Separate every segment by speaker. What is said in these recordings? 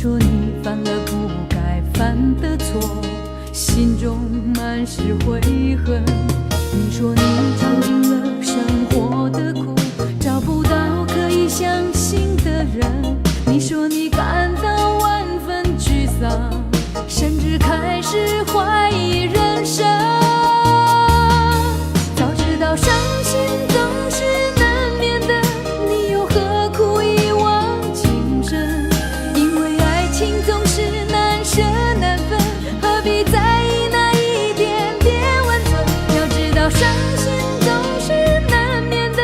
Speaker 1: 说你犯了不该犯的错，心中满是悔恨。你说你尝尽了生活的苦，找不到可以相信的人。你说你感到万分沮丧，甚至开始怀疑人生。早知道伤心总是难免的，你又何苦一往情深？因为爱情总是难舍难分，何必在意那一点点温存？要知道伤心总是难免的，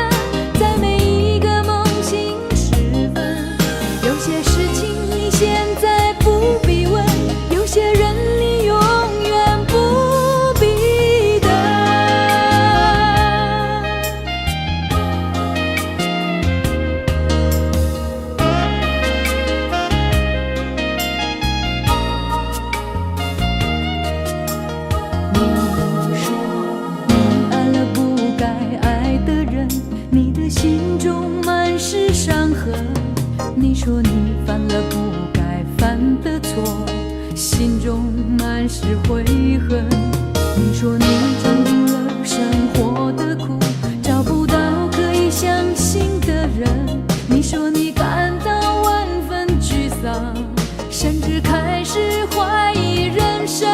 Speaker 1: 在每一个梦醒时分。有些事情你现在不必问，有些人你永远不必等。你说你爱了不该爱的人，你的心中满是伤痕。你说你犯了不该犯的错，心中满是悔恨。你说你尝尽了生活的苦，找不到可以相信的人。你说你感到万分沮丧，甚至开始怀疑人生。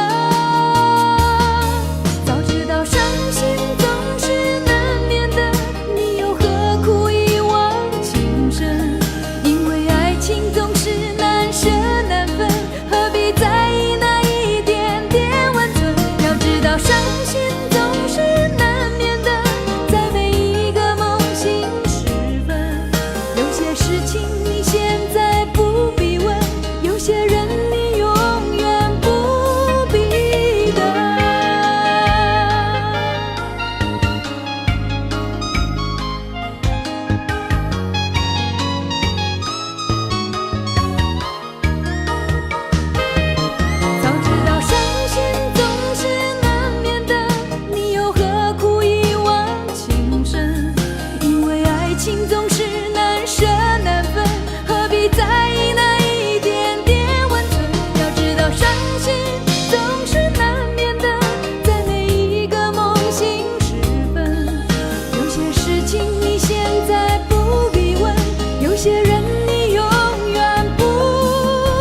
Speaker 1: 早知道伤心总是难免的，你又何苦一往情深？因为爱情总是难舍难分，何必在意那一点点温存？要知道伤心总是难免的，在每一个梦醒时分。有些事情你现在不必问，有些人你永远不必等。早知道伤心总是难免的，你又何苦一往情深？因为爱情总是难舍难分，何必在意那一点点温存？要知道伤心总是难免的，在每一个梦醒时分。有些事情你现在不必问，有些人你永远不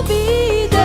Speaker 1: 必等。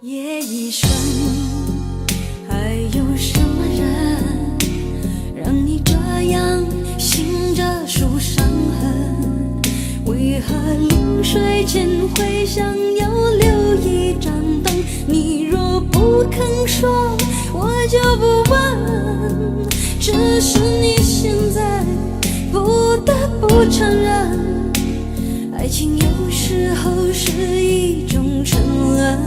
Speaker 1: 夜已深，还有什么人让你这样醒着数伤痕？为何临睡前会想要留一盏灯？你若不肯说，我就不问。只是你现在不得不承认，爱情有时候是一种沉沦，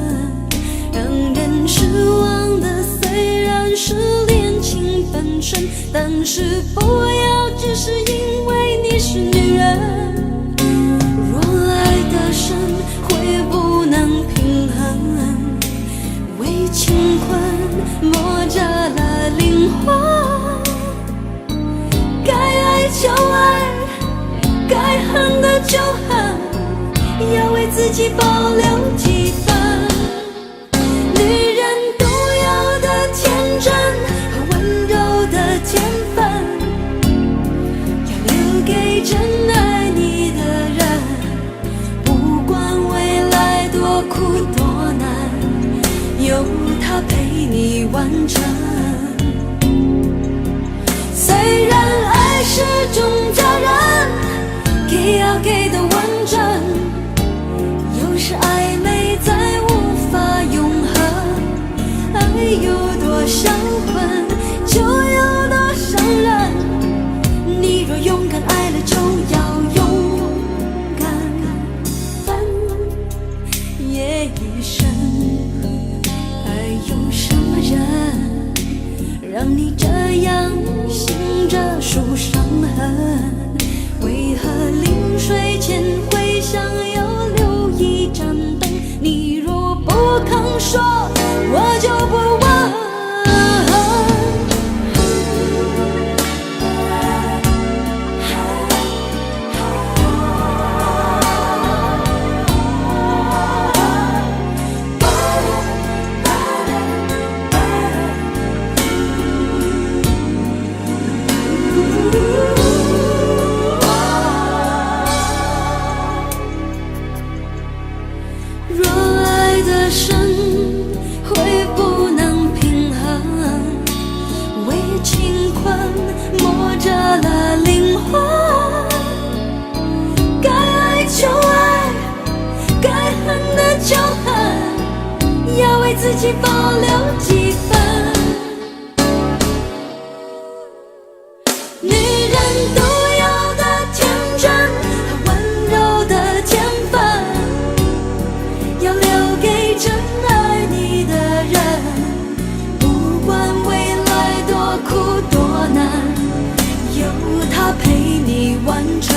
Speaker 1: 让人失望的虽然是恋情本身，但是不要只是因为你是女人。若爱得深，会不能平衡，为情困磨折了灵魂。该爱就爱，该恨的就恨，要为自己保留几分。女人独有的天真和温柔的天分，要留给真爱你的人。不管未来多苦多难，有他陪你完成。虽然爱种责任，给要给的完整。有时暧昧再无法永恒，爱有多销魂，就有多伤人。你若勇敢爱了，就要勇敢分夜已深。还有什么人让你这样醒着数伤痕？为何临睡前会想要留一盏灯？你若不肯说，我就不问。自己保留几分，女人都有的天真和温柔的天分，要留给真爱你的人。不管未来多苦多难，有他陪你完成。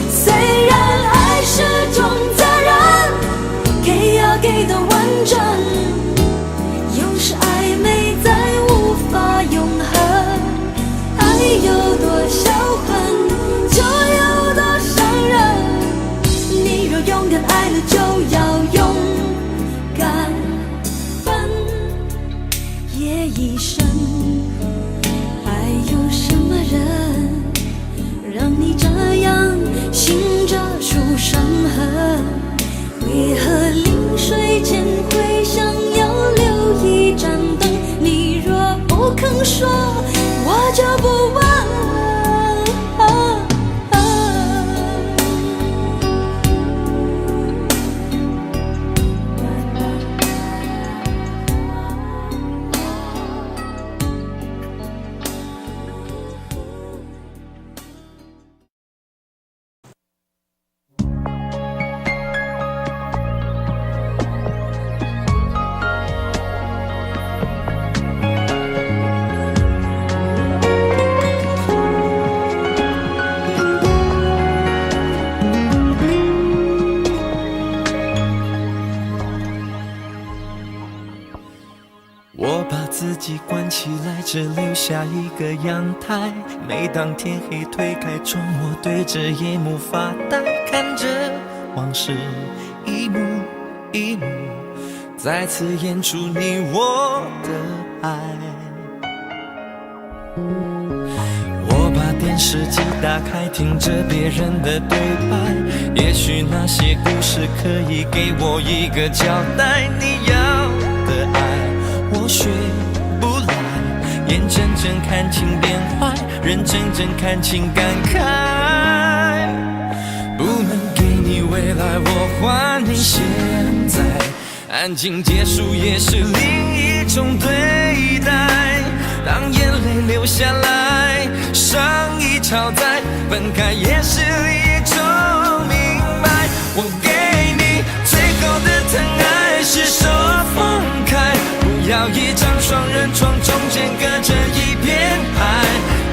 Speaker 1: 虽然爱是种责任，给要给的完整，有时暧昧再无法永恒。爱有多销魂，就有多伤人。你若勇敢爱了，就要勇敢分夜已深。还有什么人让你这样醒着数伤痕？为何临睡前会想要留一盏灯？你若不肯说，我就不问。
Speaker 2: 我把自己关起来，只留下一个阳台。每当天黑推开窗，我对着夜幕发呆，看着往事一幕一幕再次演出你我的爱。我把电视机打开，听着别人的对白，也许那些故事可以给我一个交代。你要的爱我学不来，眼睁睁看情变坏，人睁睁看情感慨。不能给你未来，我还你现在，安静结束也是另一种对待。当眼泪流下来，伤已超载，分开也是一种明白。我给你最后的疼爱是手放开，不要一张双人床，中间隔着一片海。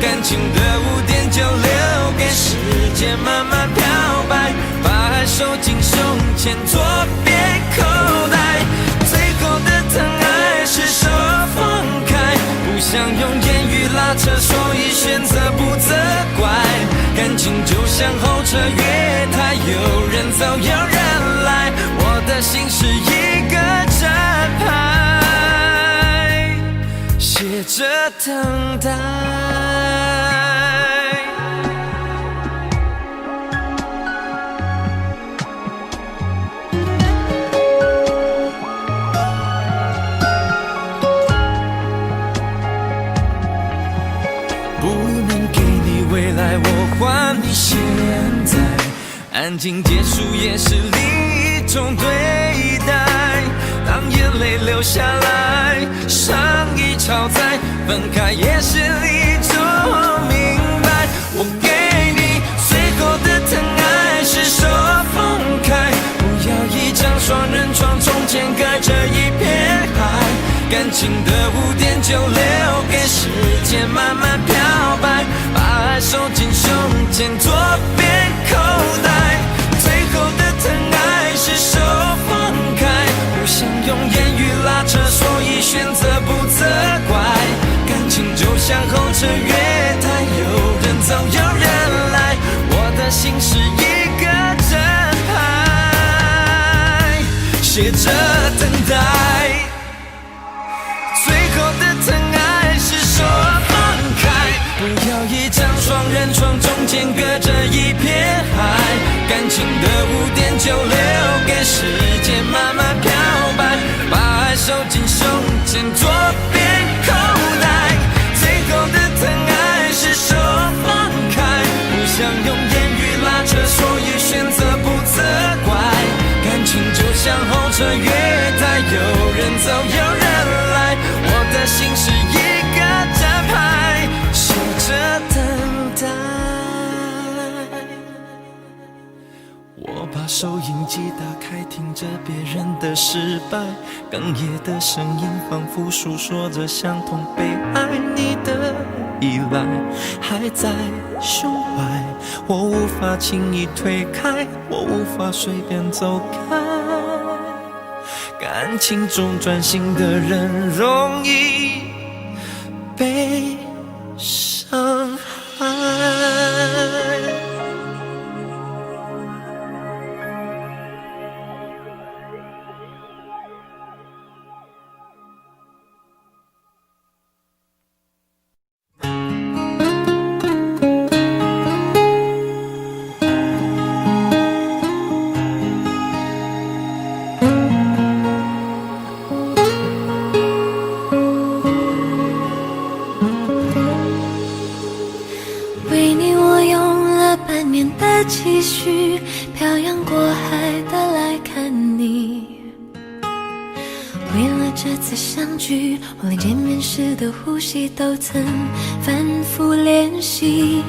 Speaker 2: 感情的污点就留给时间慢慢漂白，把爱收进胸前左边口袋。最后的疼爱是手放开，不想用言语拉扯，所以选择不责怪。感情就像候车月台，有人走有人来，我的心是一个站牌，写着等待。感情结束也是另一种对待，当眼泪流下来，伤已超载，分开也是一种明白。我给你最后的疼爱是手放开，不要一张双人床，中间隔着一片海，感情的污点就留给时间慢慢漂白，把爱收进胸前左边口袋。最后的疼爱是手放开，不想用言语拉扯，所以选择不责怪。感情就像候车月台，有人走有人来，我的心是一个真牌，写着等待。最后的疼爱是手放开，不要一张双人床，中间隔着一片海，感情的污点就留给时间慢慢漂白，把爱收进胸前左边口袋。最后的疼爱是手放开，不想用言语拉扯，所以选择不责怪。感情就像候车月台，有人走有人来，我的心是一个站牌，守着等待。我把收音机打开，听着别人的失败，哽咽的声音仿佛诉说着相同悲哀。你的依赖还在胸怀，我无法轻易推开，我无法随便走开。感情中专心的人容易被伤害。
Speaker 1: 期许漂洋过海的来看你，为了这次相聚，我连见面时的呼吸都曾反复练习，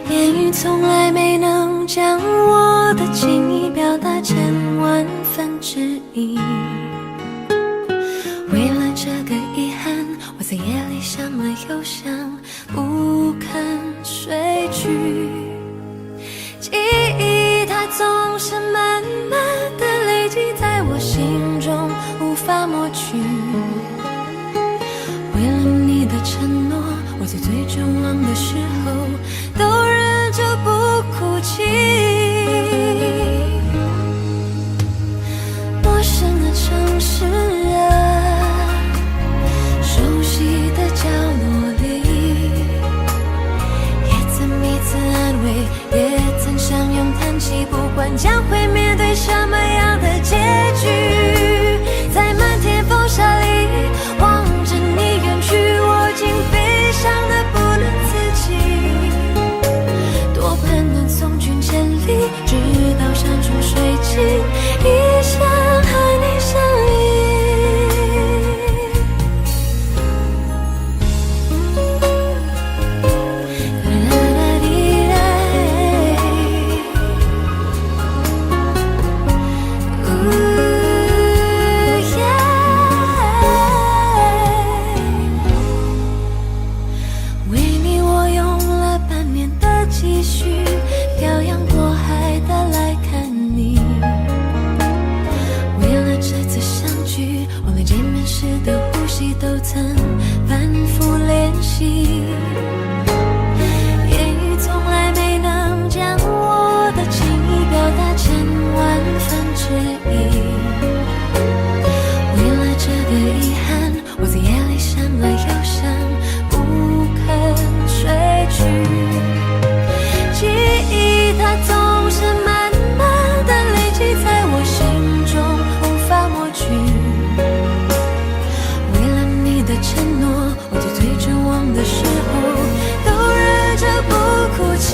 Speaker 1: 言语从来没能将我的情意表达成万分之一。为了这个遗憾，我在夜里想了又想，不肯睡去。记忆它总是慢慢的累积在我心中，无法抹去。为了你的承诺，我在最绝望的时候都忍着不哭泣。陌生的城市啊，熟悉的角落里，也曾彼此安慰，也曾相拥叹息，不管将会面对什么样的结局，在漫天风沙里望着你远去，我竟悲伤得不能自己。多盼能送君千里，直到山穷水尽，一生和你相依。都曾反复练习，言语从来没能将我的情意表达成万分之一。为了这个遗憾，我在夜里想了又想，不肯睡去。记忆它总是慢慢的累积在我心中，无法抹去。承诺，我在最绝望的时候都忍着不哭泣。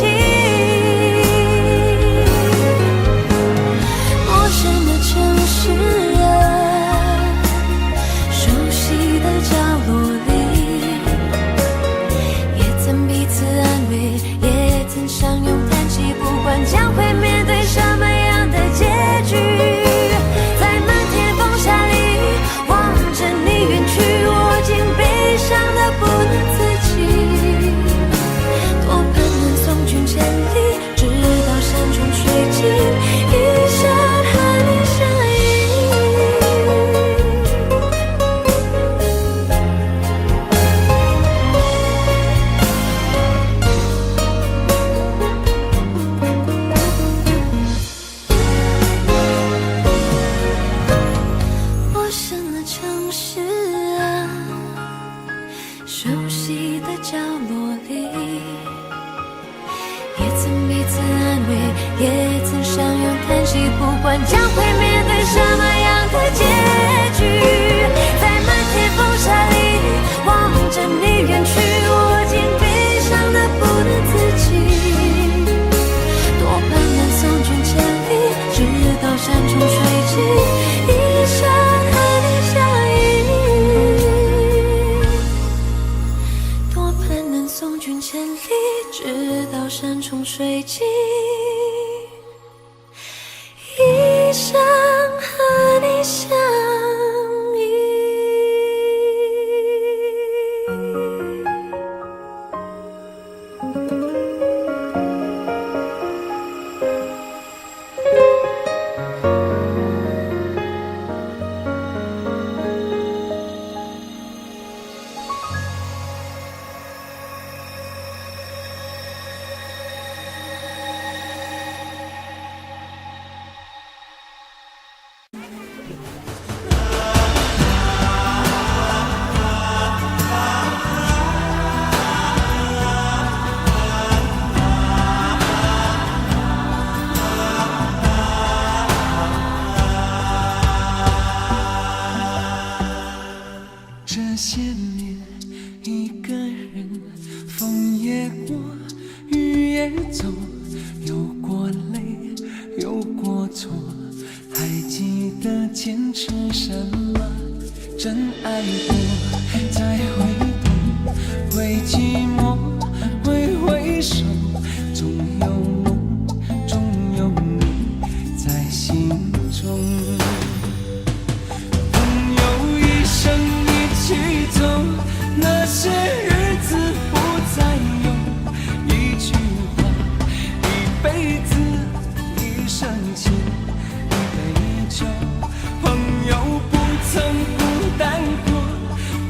Speaker 1: 管将会面对什么样的结局，在漫天风沙里望着你远去，我竟悲伤得不能自己。多盼能送君千里，直到山穷水尽，一生和你相依。多盼能送君千里，直到山穷水尽，一生和你相依。
Speaker 2: 这些年一个人，风也过，雨也走，有过泪，有过错，还记得坚持什么？真爱过，再回头，会寂寞，会回首，总有梦，总有你在心中。朋友一生一起走，那些日子不再有，一句话，一辈子，一生情，一杯酒。朋友不曾孤单过，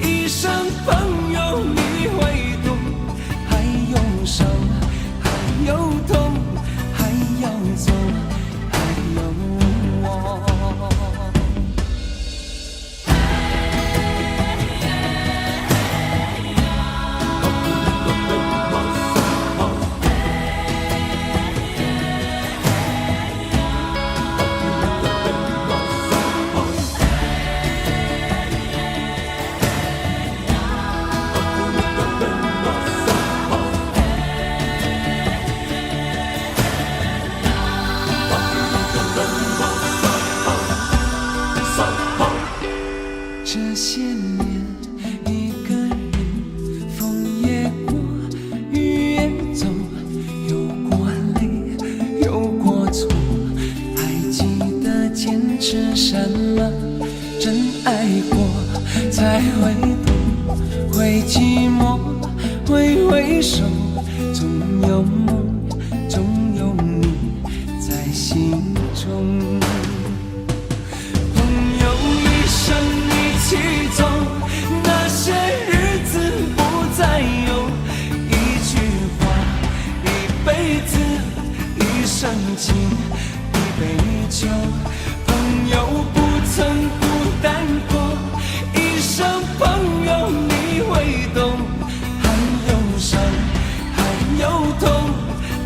Speaker 2: 一生朋友你会懂，还有伤，还有痛，还要走，还有我。这些年一个人，风也过，雨也走，有过泪，有过错，还记得坚持什么？真爱过，才会懂，会寂寞，会回首，总有梦，总有你在心中。一起走，那些日子不再有，一句话，一辈子，一生情，一杯酒。朋友不曾孤单过，一生朋友你会懂，还有伤，还有痛，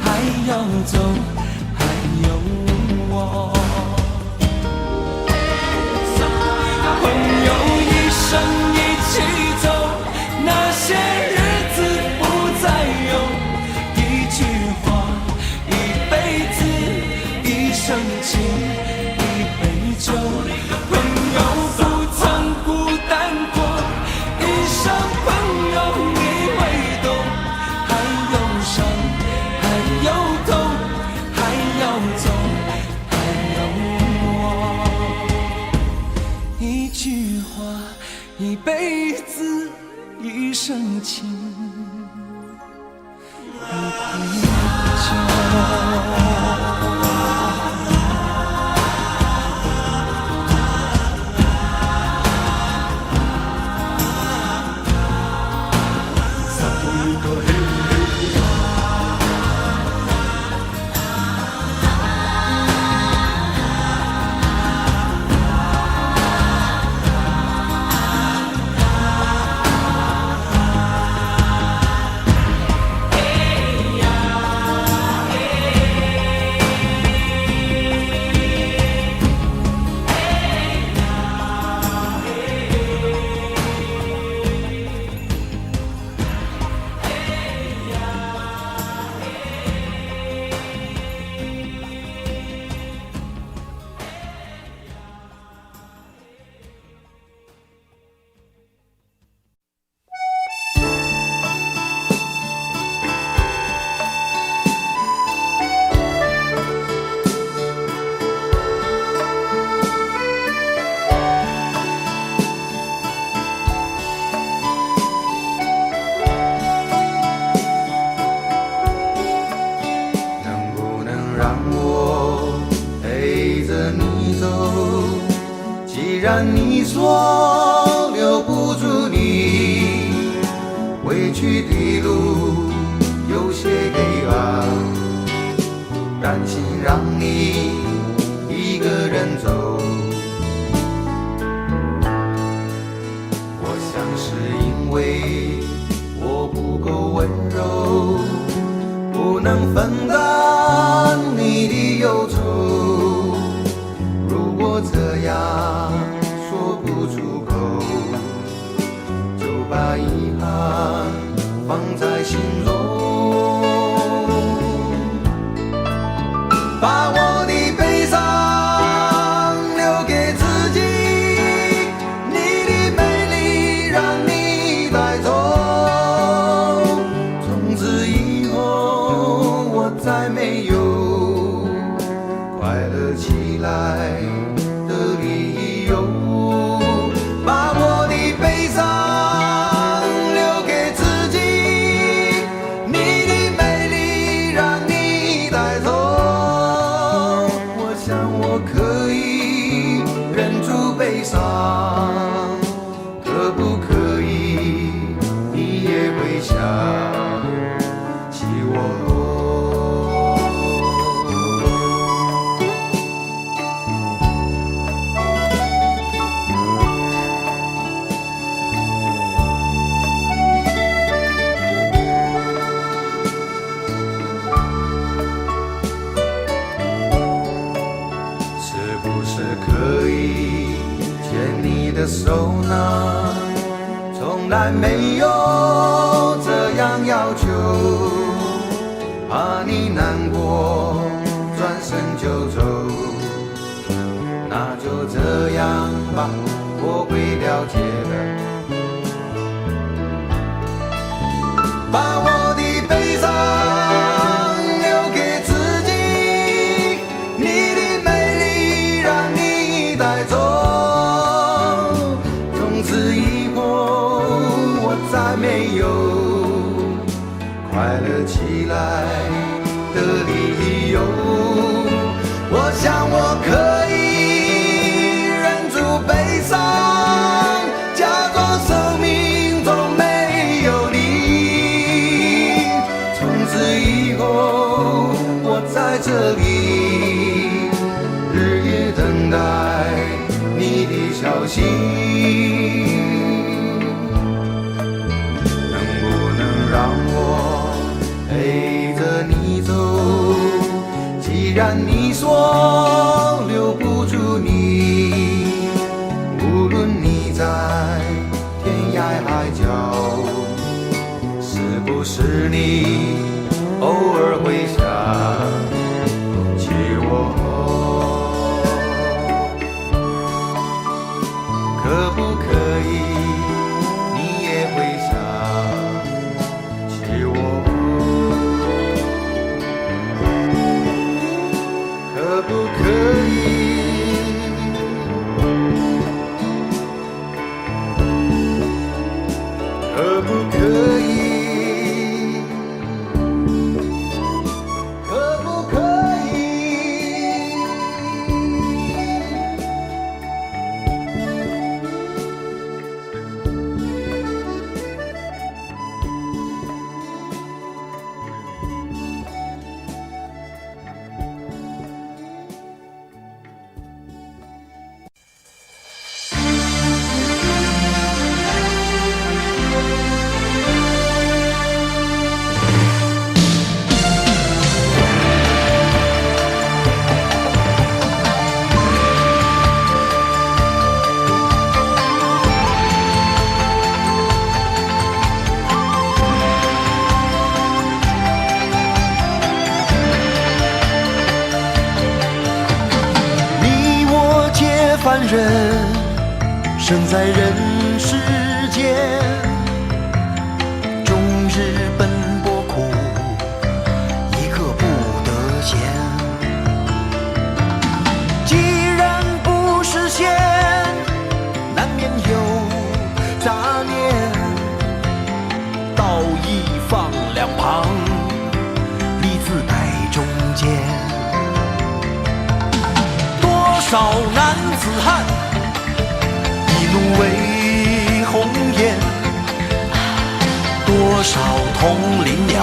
Speaker 2: 还要走，还有我。朋友一生一起走，那些日子不再有，一句话，一辈子，一生情，一杯酒。朋友不曾孤单过，一生朋友你会懂，还有伤，还有痛，还要走，还有我。一句话，一辈子，一生情，一杯酒。
Speaker 3: 然你说留不住你，回去的路有些黑暗，担心让你一个人走。我想是因为我不够温柔，不能分担你的忧愁。如果这样说不出口，就把遗憾放在心中，把我的悲伤留给自己，你的美丽让你带走。从此以后我再没有快乐起来的理由，把我的悲伤留给自己，你的美丽让你带走。我想我可以忍住悲伤，可不可以你也会想起我？是不是可以牵你的手呢？从来没有这样要求，怕你难过转身就走。那就这样吧，我会了解的。把我的悲伤留给自己，你的美丽让你带走。从此以后我再没有快乐起来的理由。我想我可以忍住悲伤，假装生命中没有你。从此以后我在这里日夜等待你的消息，能不能让我陪着你走？既然你说留不住你，无论你在天涯海角，是不是你偶尔会想起我？可不可以你也会想起我？可不可以？可不可以？可不可以？凡人生在人世间，终日奔波苦，一刻不得闲。既然不实现，难免有杂念，道义放两旁，利字摆中间。多少男子汉怒为红颜，多少同林鸟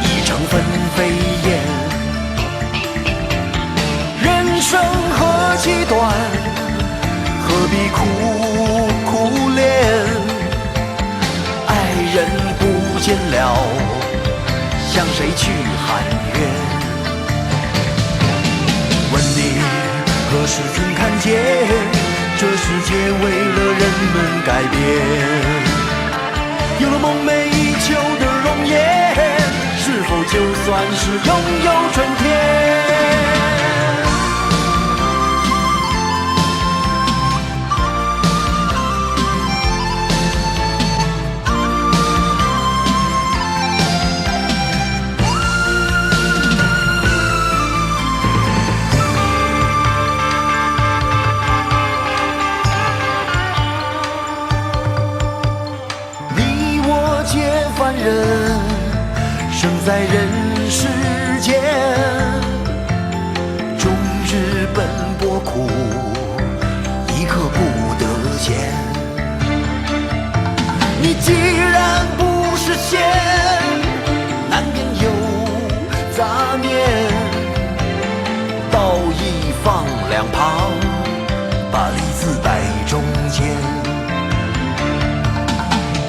Speaker 3: 已成分飞燕。人生何其短，何必苦苦恋？爱人不见了，向谁去喊冤？问你何时曾看见，这世界为了人们改变？有了梦寐以求的容颜，是否就算是拥有春天？凡人生在人世间，终日奔波苦，一刻不得闲。你既然不是仙，难免有杂念，道义放两旁，把利字摆中间。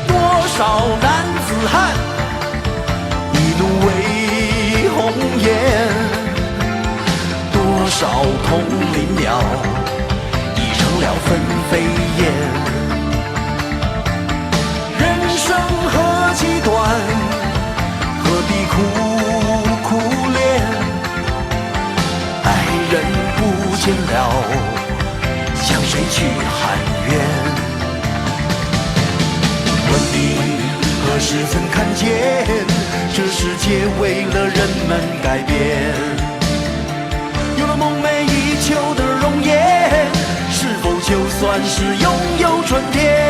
Speaker 3: 多少男子汉一怒为红颜，多少同林鸟已成了分飞燕。人生何其短，何必苦苦恋？爱人不见了，向谁去喊冤？问你何时曾看见，这世界为了人们改变？有了梦寐以求的容颜，是否就算是拥有春天？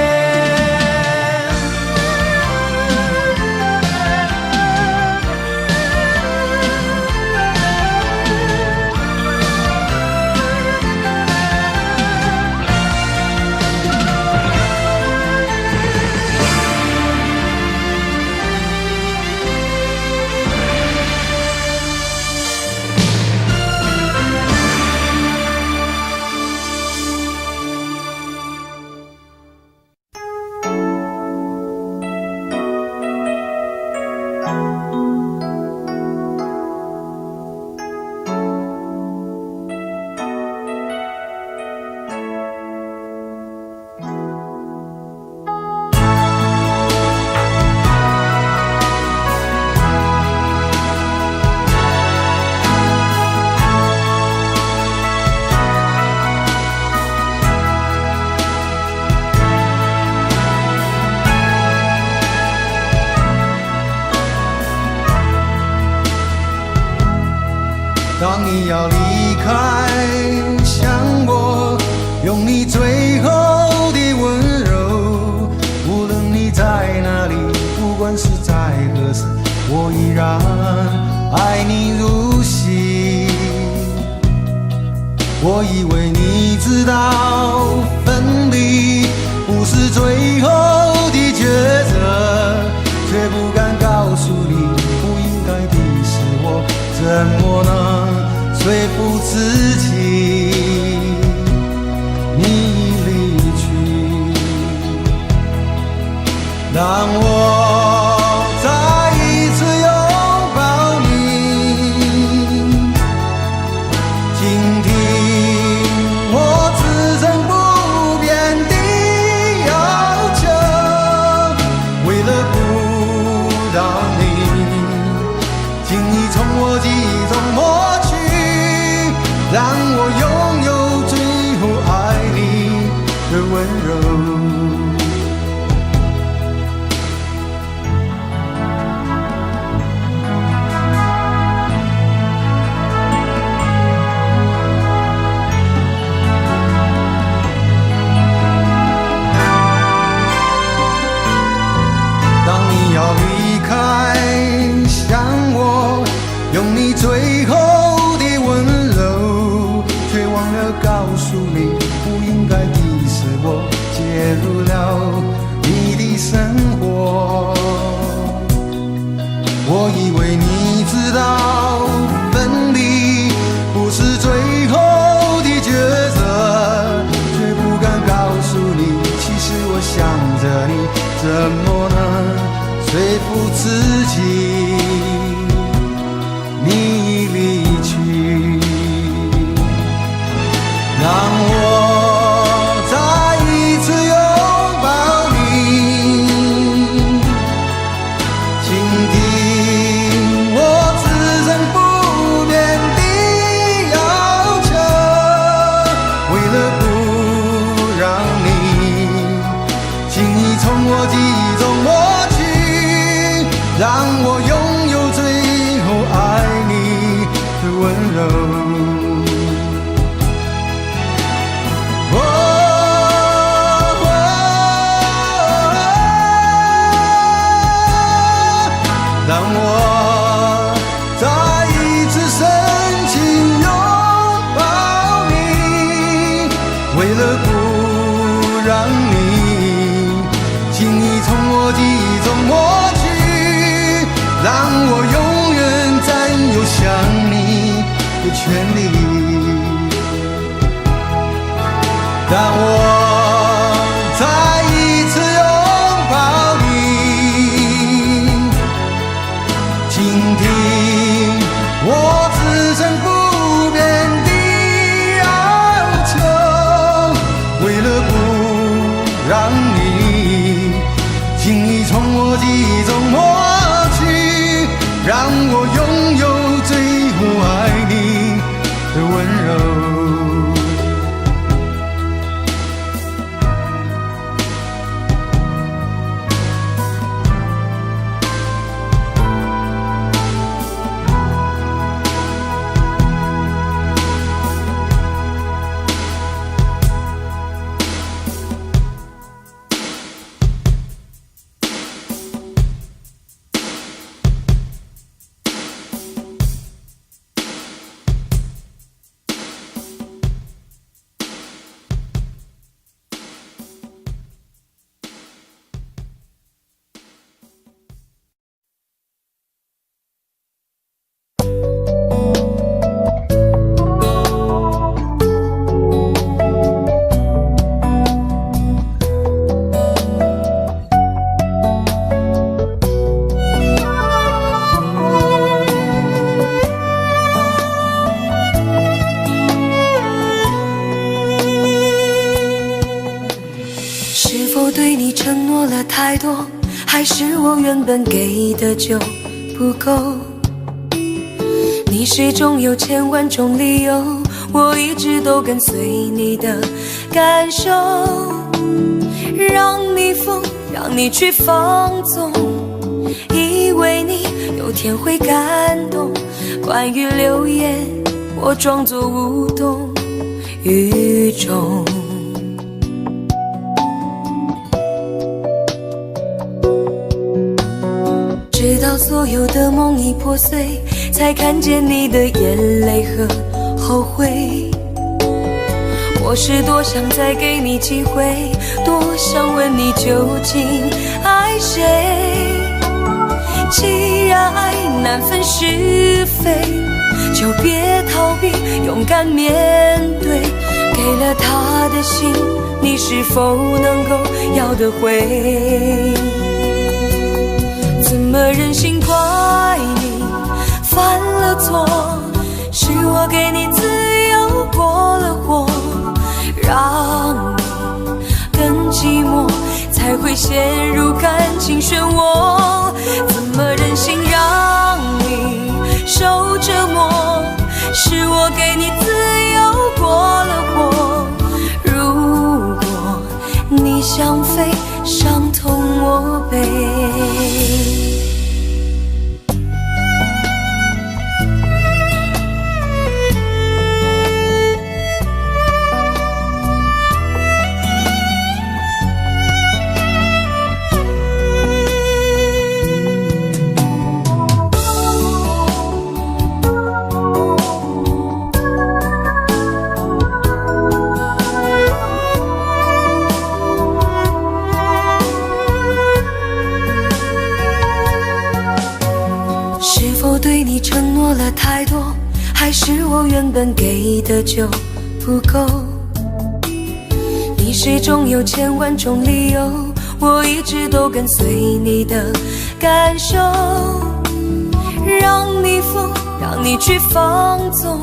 Speaker 4: 当你要离开，向我用你最后的温柔。无论你在哪里，不管是在何时，我依然爱你如昔。我以为你知道，分离不是最后的抉择，却不敢告诉你，不应该的是我，怎么能说服自己？你离去，让我再一次拥抱你，倾听我此生不变的要求。为了不让你轻易从我记忆中抹去，让我了不让你轻易从我记忆中抹去，让我永远占有想你的权利。当我再一次拥抱你，倾听我此生不变的要求，为了不让你轻易从我记忆中抹去，让我拥有最后爱你的温柔。
Speaker 1: 承诺了太多，还是我原本给的就不够？你始终有千万种理由，我一直都跟随你的感受，让你疯，让你去放纵，以为你有天会感动。关于流言，我装作无动于衷。直到所有的梦已破碎，才看见你的眼泪和后悔。我是多想再给你机会，多想问你究竟爱谁。既然爱难分是非，就别逃避，勇敢面对。给了他的心，你是否能够要得回？怎么忍心怪你犯了错？是我给你自由过了火，让你更寂寞，才会陷入感情漩涡。怎么忍心让你受折磨？是我给你自由过了火。如果你想飞，伤痛我背。对你承诺了太多，还是我原本给的就不够？你始终有千万种理由，我一直都跟随你的感受，让你疯，让你去放纵，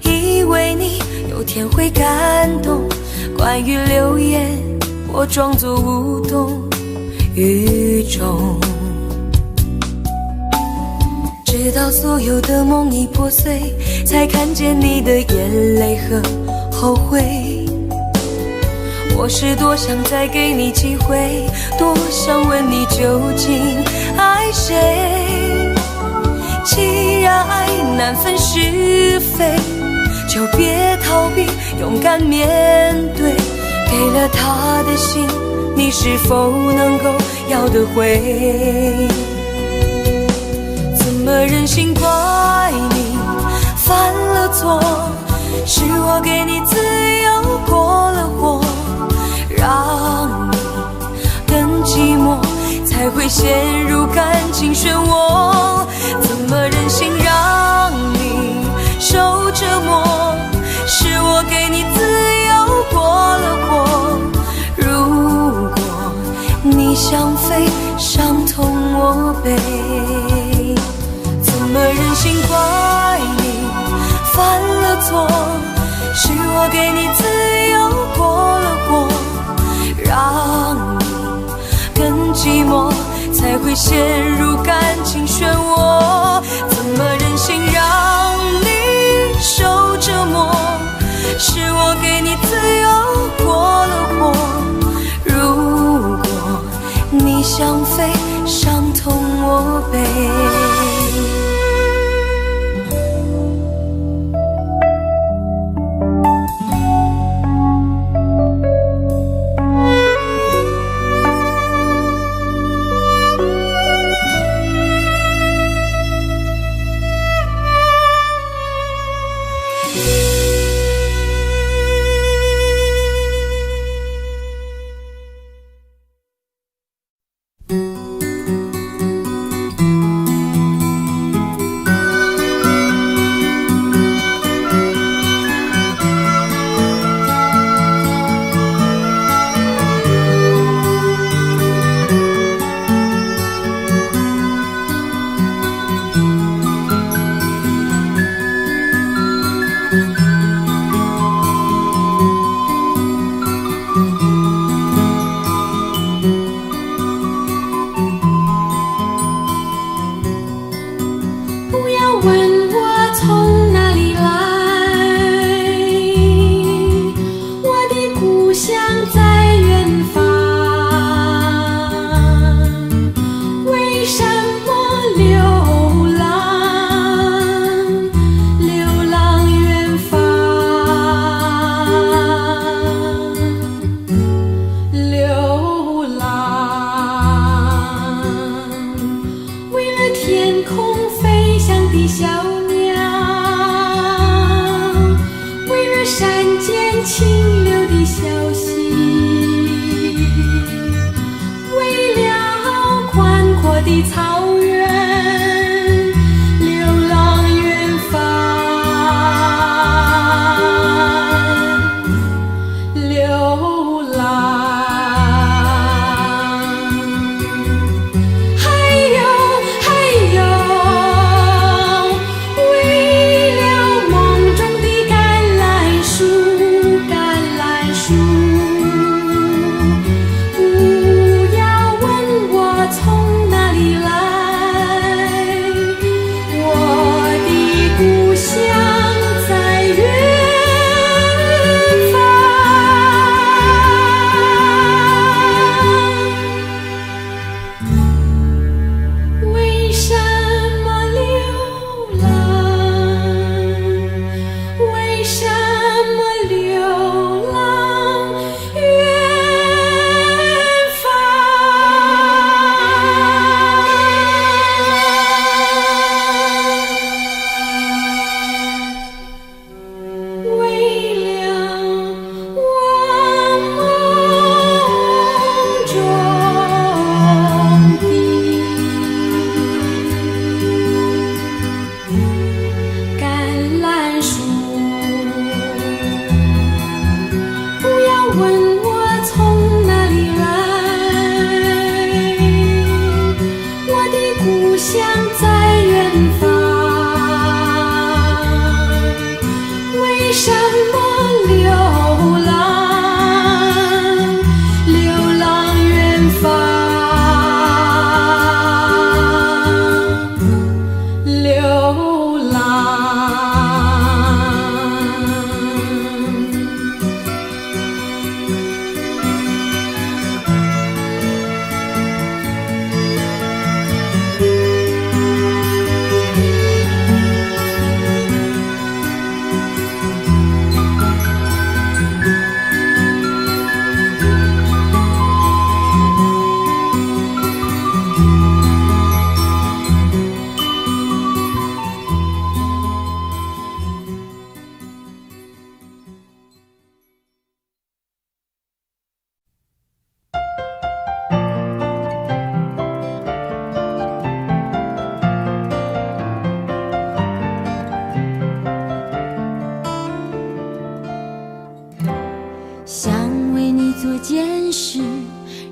Speaker 1: 以为你有天会感动。关于流言，我装作无动于衷。直到所有的梦已破碎，才看见你的眼泪和后悔。我是多想再给你机会，多想问你究竟爱谁。既然爱难分是非，就别逃避，勇敢面对。给了他的心，你是否能够要得回？怎么忍心怪你犯了错？是我给你自由过了陷入感情漩涡，怎么忍心让你受折磨？是我给你自由过了火，如果你想飞，伤痛我背，怎么忍心怪你犯了错？是我给你自由过了火，让你更寂寞，才会陷入感情漩涡。怎么忍心让你受折磨？是我给你自由过了火，如果你想飞，伤痛我背。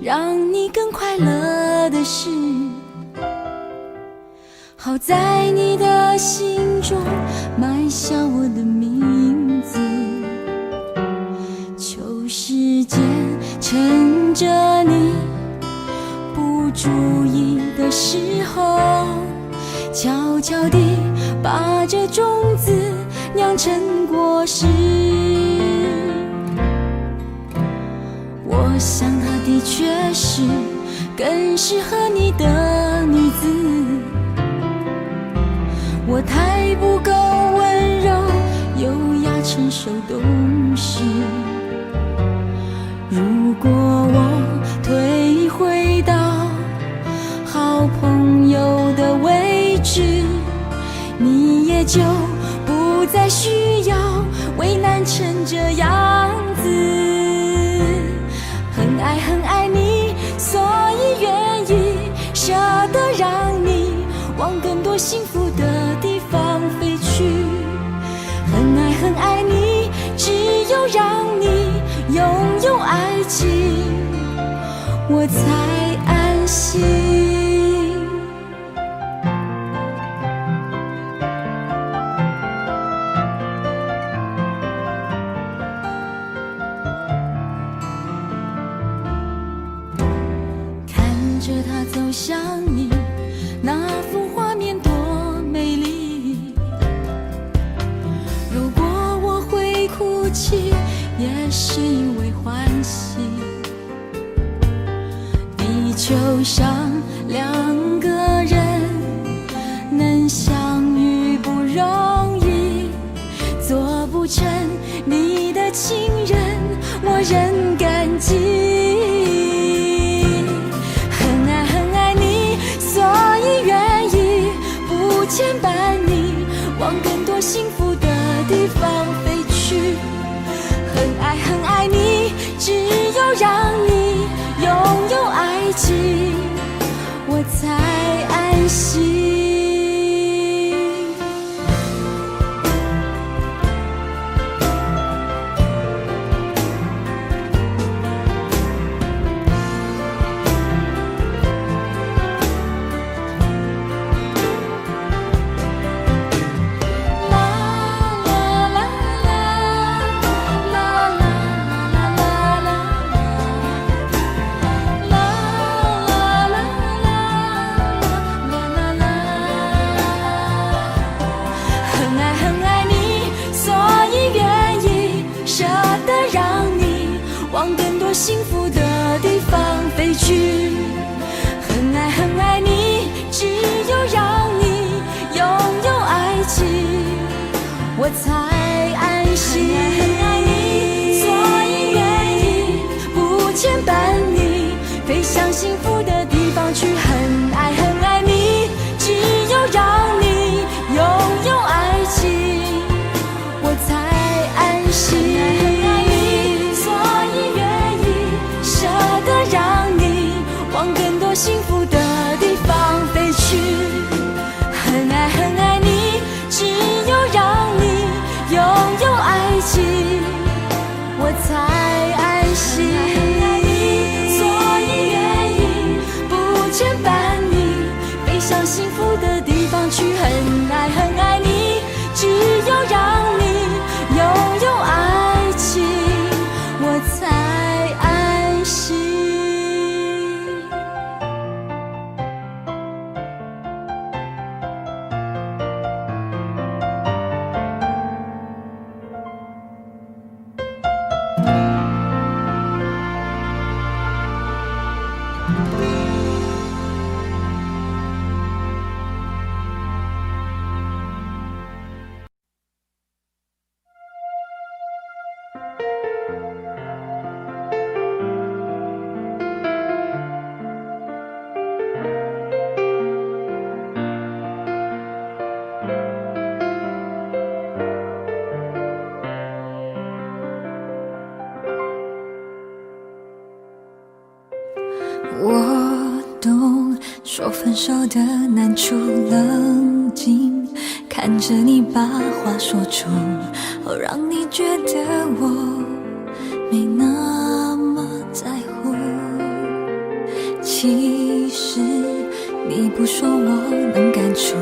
Speaker 1: 让你更快乐的事。好在你的心中埋下我的名字，求时间趁着你不注意的时候，悄悄地把这种子酿成果实。我想她的确是更适合你的女子，我太不够温柔优雅成熟懂事。如果我退回到好朋友的位置，你也就不再需要为难成这样子。很爱很爱你，所以愿意舍得让你往更多幸福的地方飞去。很爱很爱你，只有让你拥有爱情，我才安心。看着他走向你，那幅画面多美丽。如果我会哭泣，也是因为欢喜。地球上两个人能相遇不容易，做不成你的情人，我仍感激。很爱很爱你，所以愿意不牵绊你往更多幸福的地方飞去。很爱很爱你，只有让你拥有爱情，我才安心。幸福的地方飞去，很爱很爱你，只有让你拥有爱情，我才安心。很爱你，所以愿意不牵绊你飞向幸福的地方去。很爱很爱你，只有让你拥有爱情，我才安心。幸福的地方飞去，很爱很爱你，只有让你拥有爱情，我才安心。所以愿意不牵绊你飞向幸福的地方去。很爱很爱你，只有让你拥有爱情，我才安心。我懂说分手的难处，冷静看着你把话说出，让你觉得我没那么在乎。其实你不说我能感触，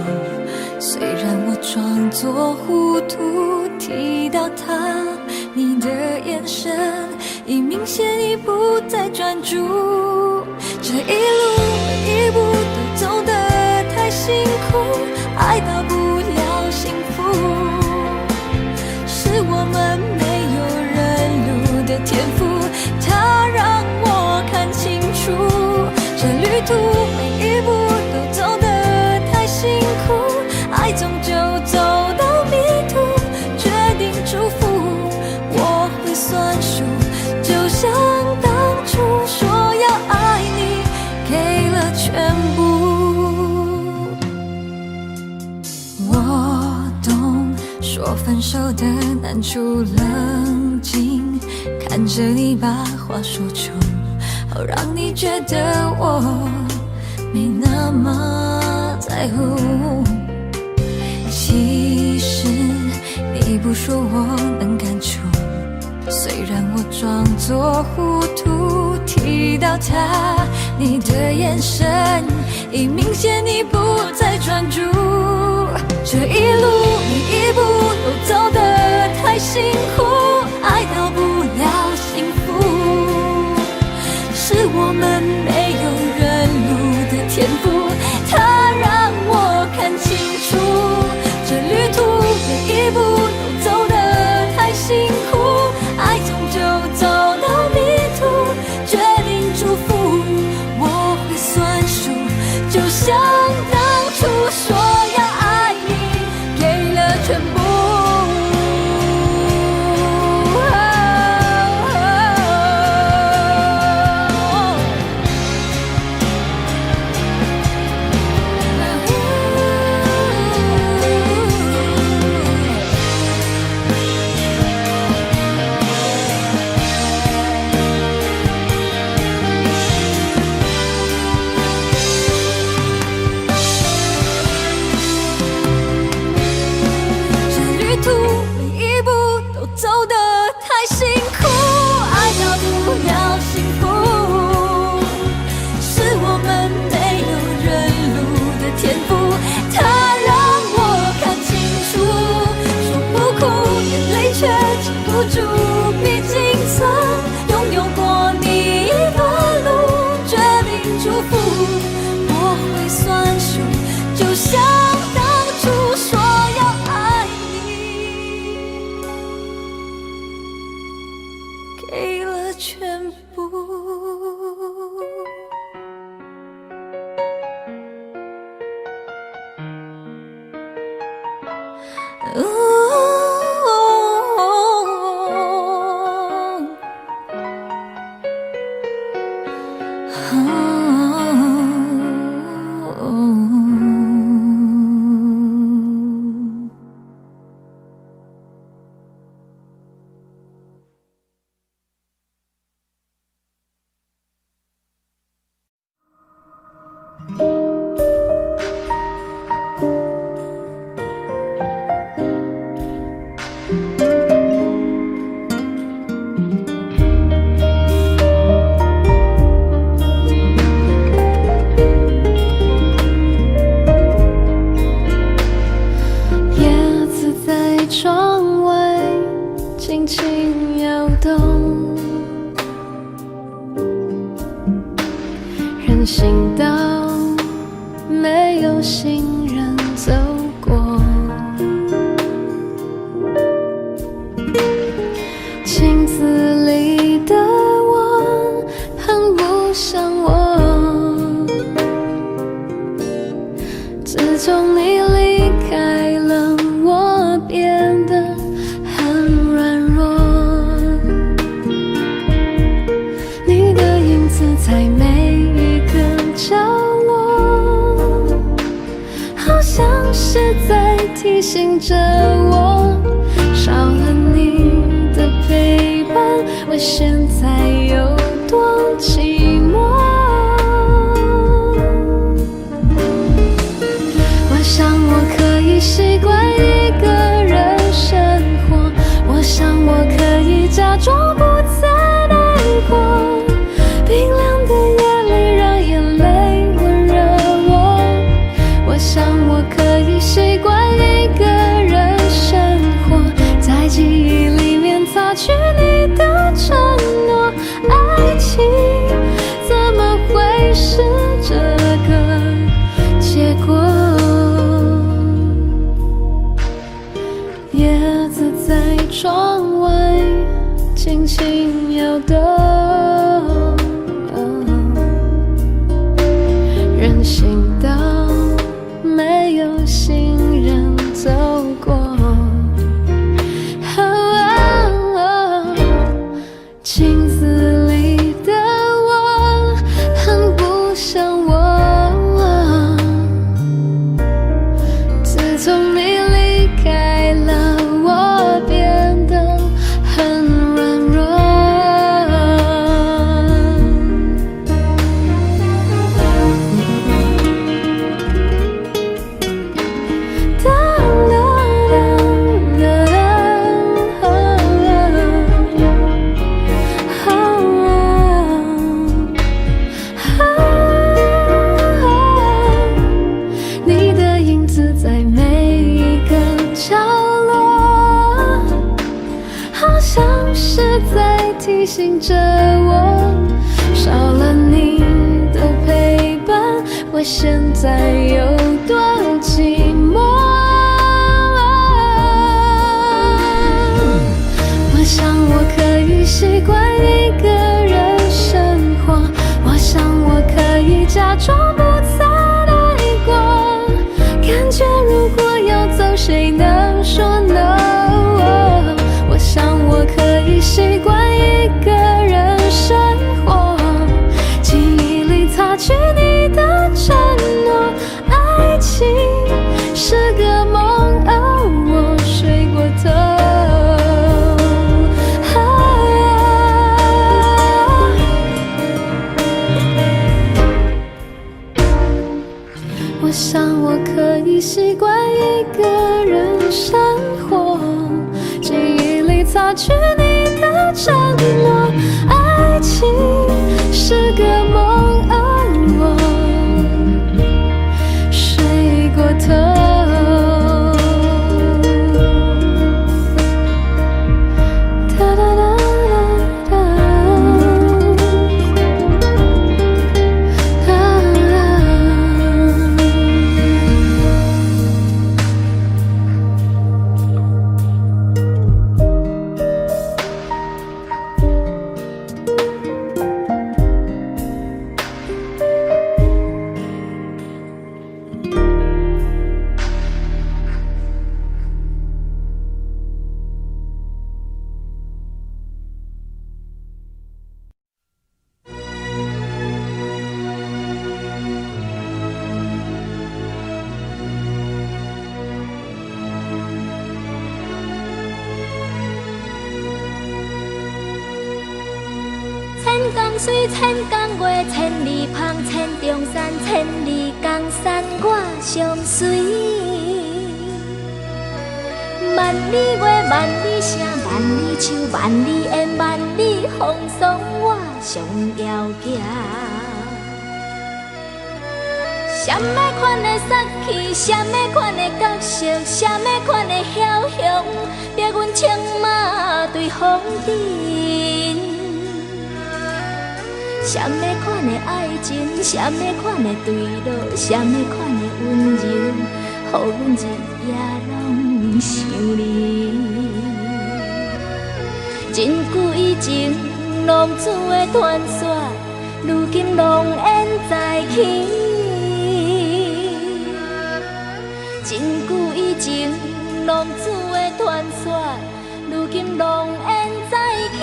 Speaker 1: 虽然我装作糊涂，提到他，你的眼神已明显已不再专注。这一路每一步都走得太辛苦，爱到不了幸福，是我们没有认路的天赋，它让我看清楚，这旅途每一步都走得太辛苦，爱终究走到迷途，决定祝福，我会算数，就像当初说要爱你，给了全部。我懂说分手的难处，冷静看着你把话说出，好让你觉得我没那么在乎。其实你不说我能感触，虽然我装作糊涂，提到他，你的眼神已明显你不再专注，这一路每一步都走得太辛苦，爱到不了幸福，是我们没有认路的天赋，它让我看清楚，这旅途每一步都走得太辛苦，爱终究走到迷途，决定祝福，我会算数，就像当初说要爱你，给了全部。走得太辛苦，爱到不了幸福，是我们没有认路的天赋，它让我看清楚，说不哭眼泪却止不住，毕竟曾拥有过你一段路，决定祝福，我会算数，就像当初说要爱你，给了全部。
Speaker 5: 人行道没有行人走过，镜子里的我很不像我，自从你离开了，我变得很软弱，你的影子在每一个角落，叶子在窗外轻轻摇动，人行道没有行人走过。镜子里的我很不像我，自从你离开了，我变得很软弱。你的影子在每一个角落，好像是在提醒着我，少了你的陪伴，我现在有多寂寞。我想我可以习惯一个人生活，我想我可以假装不曾爱过，感觉如果要走，谁能说 no？ 我想我可以习惯一个人生活，记忆里擦去你的承诺，爱情是个梦，我睡过头。我想我可以习惯一个人生活，记忆里擦去你的承诺，爱情是个梦，我睡过头。
Speaker 6: 千江水，千江月，千里芳，千重山，千里江山我相随。万里月，万里声，万里树，万里烟，万里风霜，我上遥行。什么款的杀气，什么款的角色，什么款的枭雄，逼阮策马对风尘。什么款的爱情，什么款的坠落，什么款的温柔，予阮日夜拢想你。真久以前，浪子的传说，如今浓烟再起。真久以前，浪子的传说，如今浓烟再起。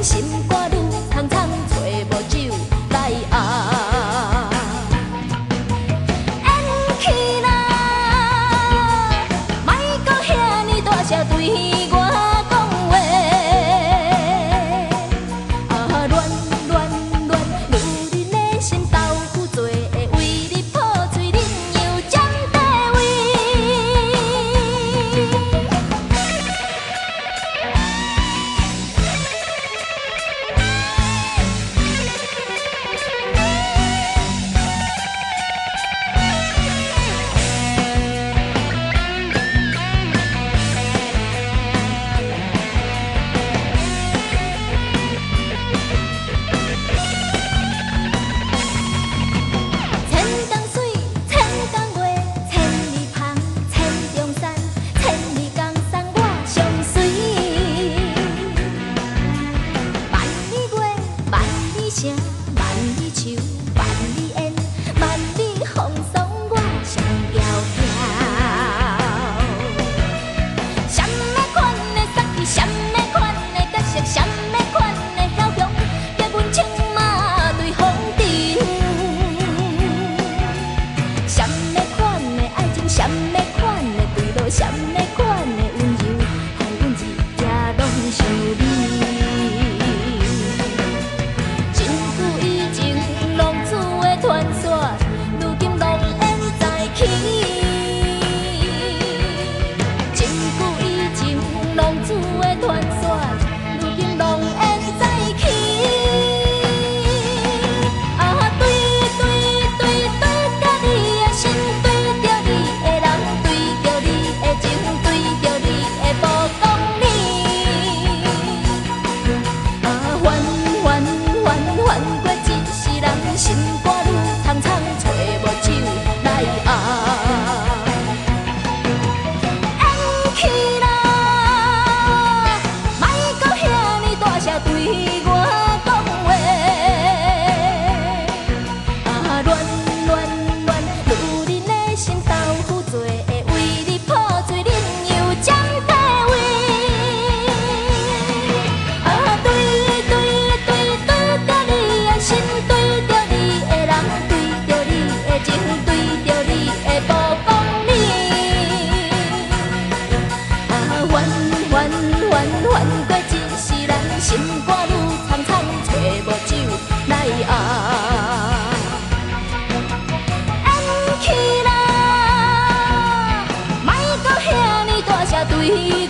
Speaker 6: 心肝愈苍苍，找无酒来压。缘起啦，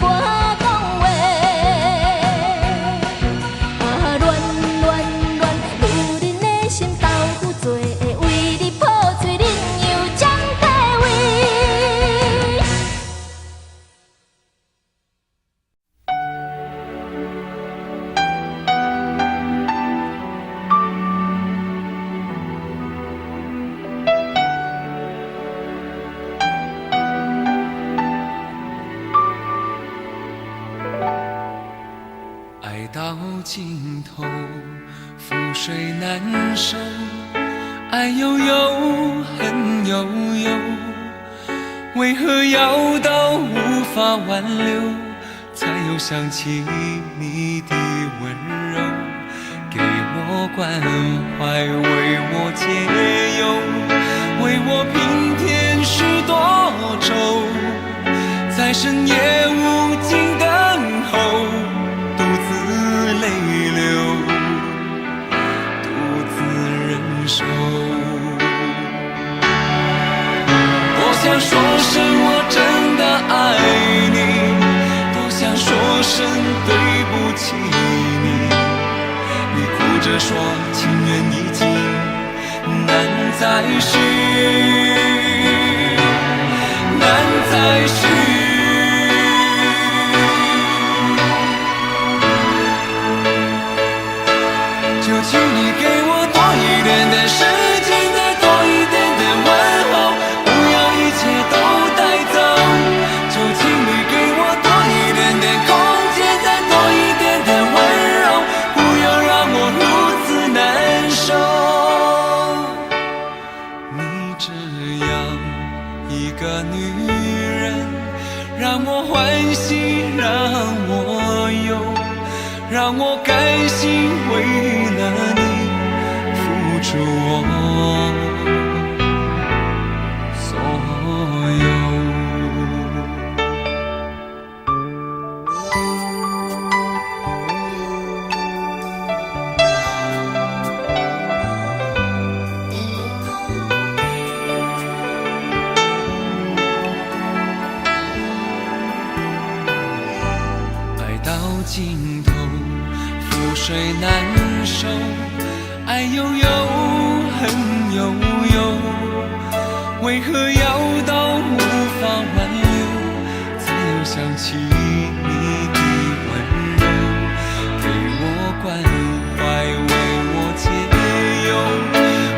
Speaker 6: 我讲话。啊，乱乱乱，女人的心豆腐做，为你破碎，恁又将地位。
Speaker 2: 爱到尽头，覆水难收，爱悠悠，恨悠悠，为何要到无法挽留，才又想起你的温柔，给我关怀，为我解忧，为我平添许多愁，在深夜无尽等候，独自泪流，独自忍受。多想说声我真的爱你，多想说声对不起你，你哭着说情缘已尽，难再续，难再续。就请你给我多一点点时间，再多一点点问候，不要一切都带走。就请你给我多一点点空间，再多一点点温柔，不要让我如此难受。你这样一个女人，让我欢喜，让我忧，让我甘心为了你付出我所有。爱到尽头，覆水难收，爱悠悠，恨悠悠，为何要到无法挽留，才又想起你的温柔，给我关怀，为我解忧，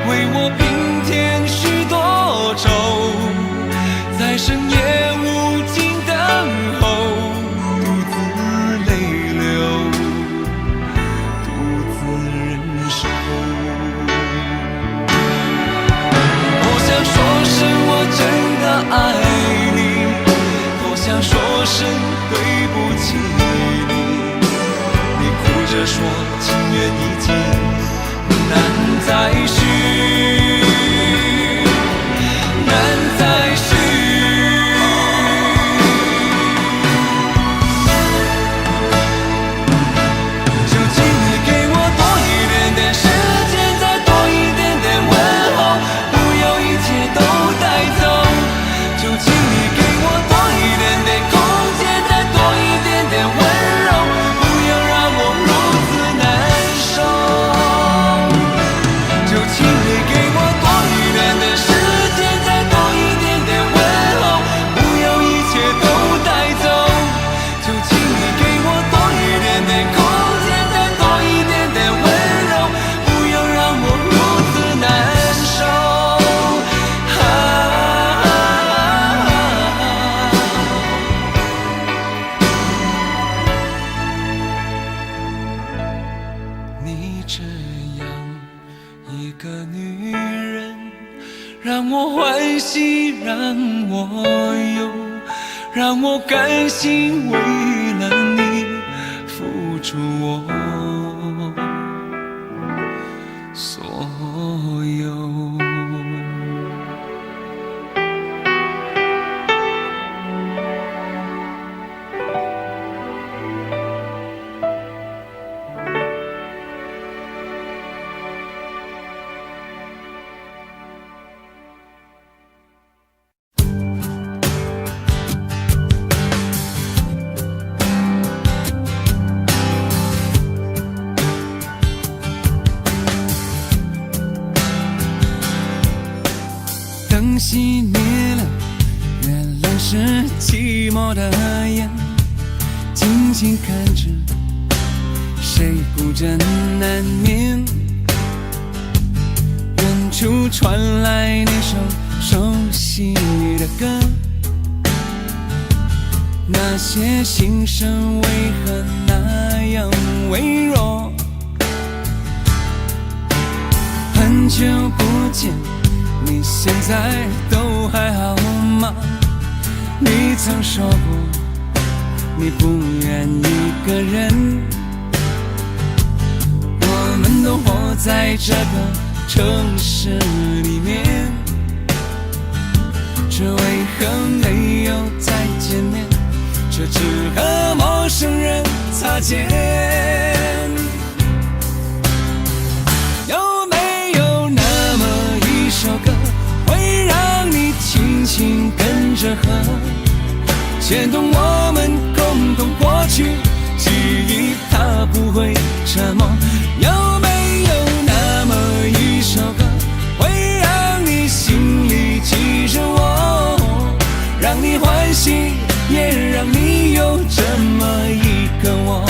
Speaker 2: 为我平添许多愁，在深夜无尽等候，独自泪流，独自忍受。多想说声我真的爱你，多想说声对不起你，你哭着说情缘已尽，难再续，难再续。就请你给我多一点点时间，再多一点点问候，不要一切都带走。就请你给我多一点点空间，再多一点点温柔，不要让我如此难受。就请你给我多一点点时间，再多一点点问候，不要一切都带走。就请你给我多一点点空间，再多一点点温柔，不要让我如此难受。你这样一个女人，让我欢喜，让我忧，让我甘心为了你付出我所有。
Speaker 7: 我的眼，静静看着谁孤枕难眠。远处传来那首熟悉的歌，那些心声为何那样微弱？很久不见，你现在都还好吗？你曾说过你不愿一个人，我们都活在这个城市里面，这为何没有再见面，却只和陌生人擦肩？有没有那么一首歌，会让你轻轻跟着和，牵动我们共同过去，记忆它不会沉默？有没有那么一首歌，会让你心里记着我，让你欢喜，也让你有这么一个我？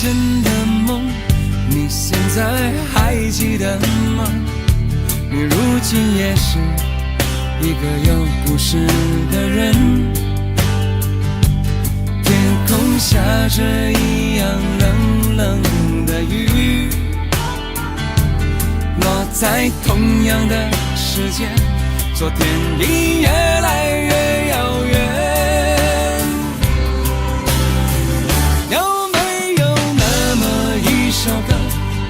Speaker 7: 真的梦，你现在还记得吗？你如今也是一个有故事的人，天空下着一样冷冷的雨，落在同样的时间，昨天已越来越遥远。首歌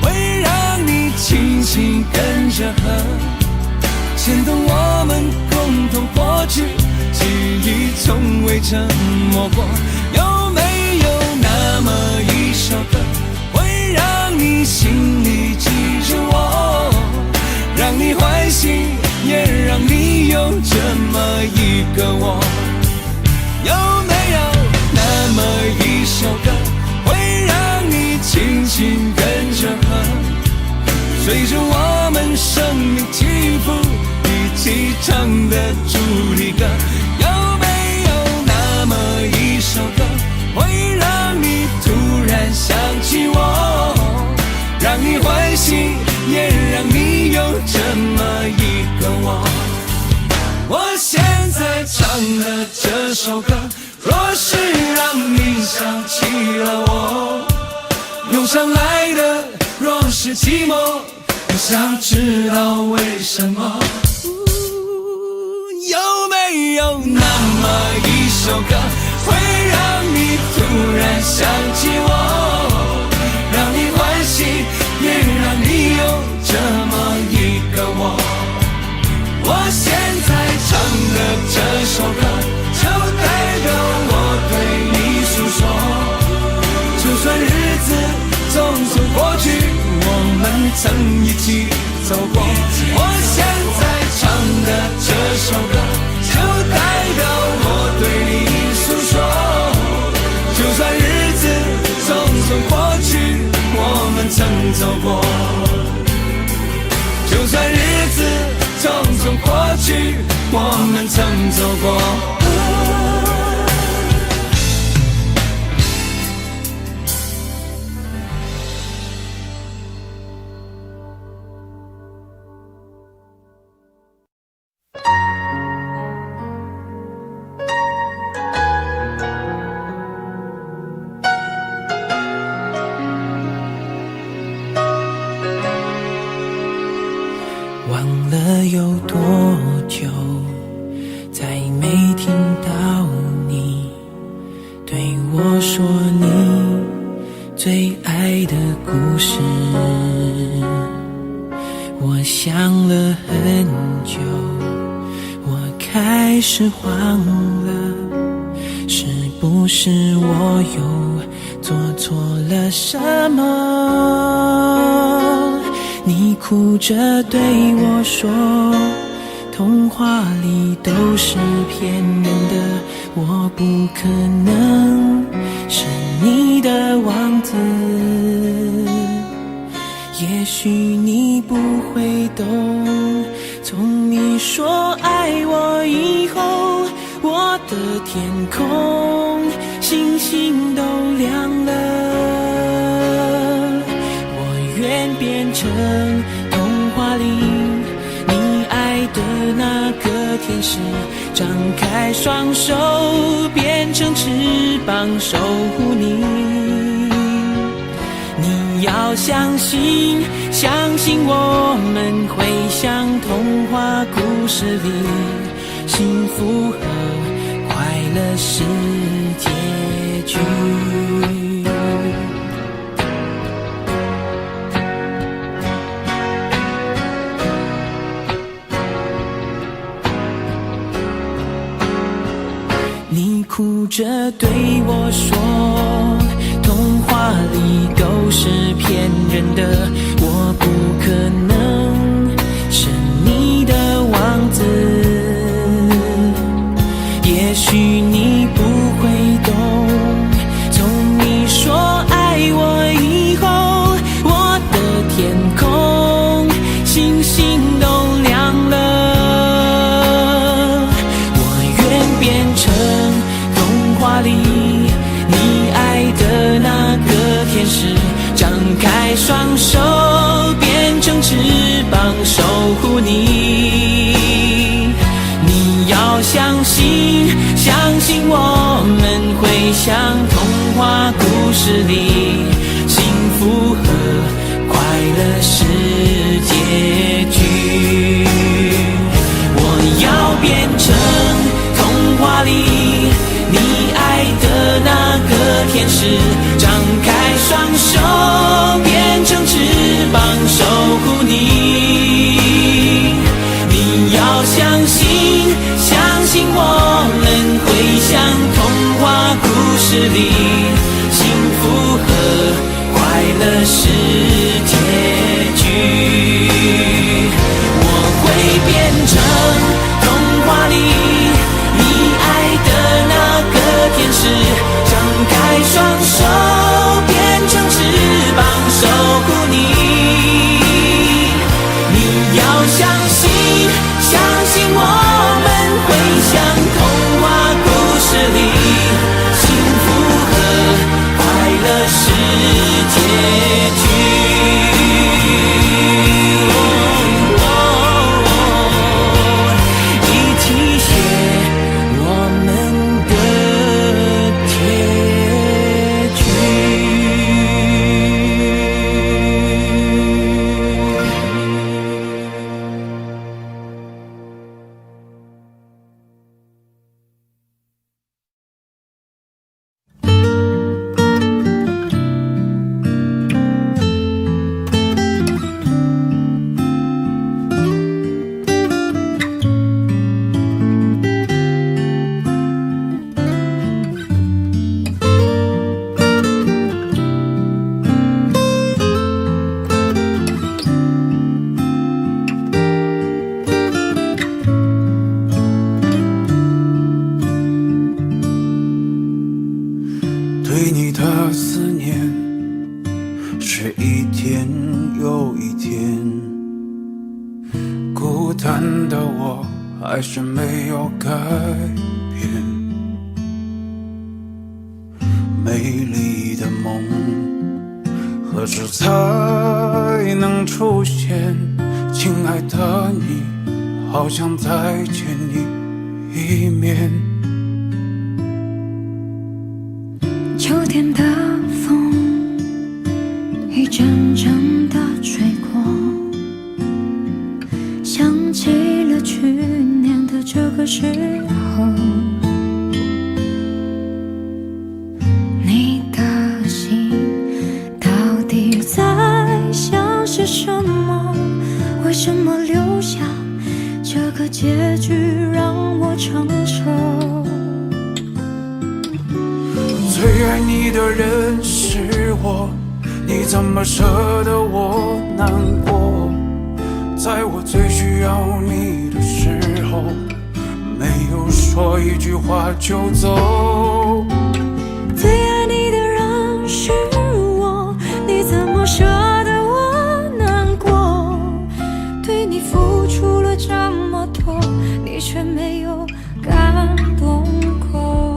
Speaker 7: 会让你轻轻跟着和，牵动我们共同过去，记忆从未沉默过。有没有那么一首歌，会让你心里记着我，让你欢喜，也让你有这么一个我？有没有那么一首歌，会让你轻轻跟着和，随着我们生命起伏，一起唱的主题歌？有没有那么一首歌，会让你突然想起我，让你欢喜，也让你有这么一个我？我现在唱的这首歌，若是让你想起了我，涌上来的若是寂寞，我想知道为什么？有没有那么一首歌，会让你突然想起我，让你欢喜，也让你有这么一个我？我现在唱的这首歌，就代表我对你诉说，就算日子匆匆过去，我们曾一起走过。我现在唱的这首歌，就代表我对你诉说，就算日子匆匆过去，我们曾走过。就算日子匆匆过去，我们曾走过。
Speaker 2: 忘了有多久，再没听到你对我说你最爱的故事。我想了很久，我开始慌了，
Speaker 7: 不是我又做错了什么？你哭着对我说，童话里都是骗人的，我不可能是你的王子。也许你不会懂，从你说爱我以后，我的天空星星都亮了。我愿变成童话里你爱的那个天使，张开双手变成翅膀守护你。你要相信，相信我们会像童话故事里，幸福和快乐是结局。你哭着对我说，童话里都是骗人的，我不可能是你的王子。也许你不会懂，从你说爱我以后，我的天空星星都亮了。我愿变成童话里你爱的那个天使，张开双手变成翅膀守护你。你要相信，相信我们会像童话故事里，幸福和快乐是结局。我要变成童话里你爱的那个天使，张开双手变成翅膀守护你。你要相信，相信我们会像童话故事里，幸福和快乐是结局。我会变成童话里你爱的那个天使，张开双手变成翅膀守护你。你要相信，相信我们会像童话故事里，幸福和快乐是结局。一起写我们的结局。
Speaker 4: 对你的思念是一天又一天，孤单的我还是没有改变。美丽的梦何时才能出现？亲爱的你，好想再见你一面。
Speaker 1: 秋天的风一阵阵地吹过，想起了去年的这个时候，你的心到底在想些什么？为什么留下这个结局让我承受？
Speaker 7: 最爱你的人是我，你怎么舍得我难过？在我最需要你的时候，没有说一句话就走。
Speaker 1: 最爱你的人是我，你怎么舍得我难过？对你付出了这么多，你却没有感动过。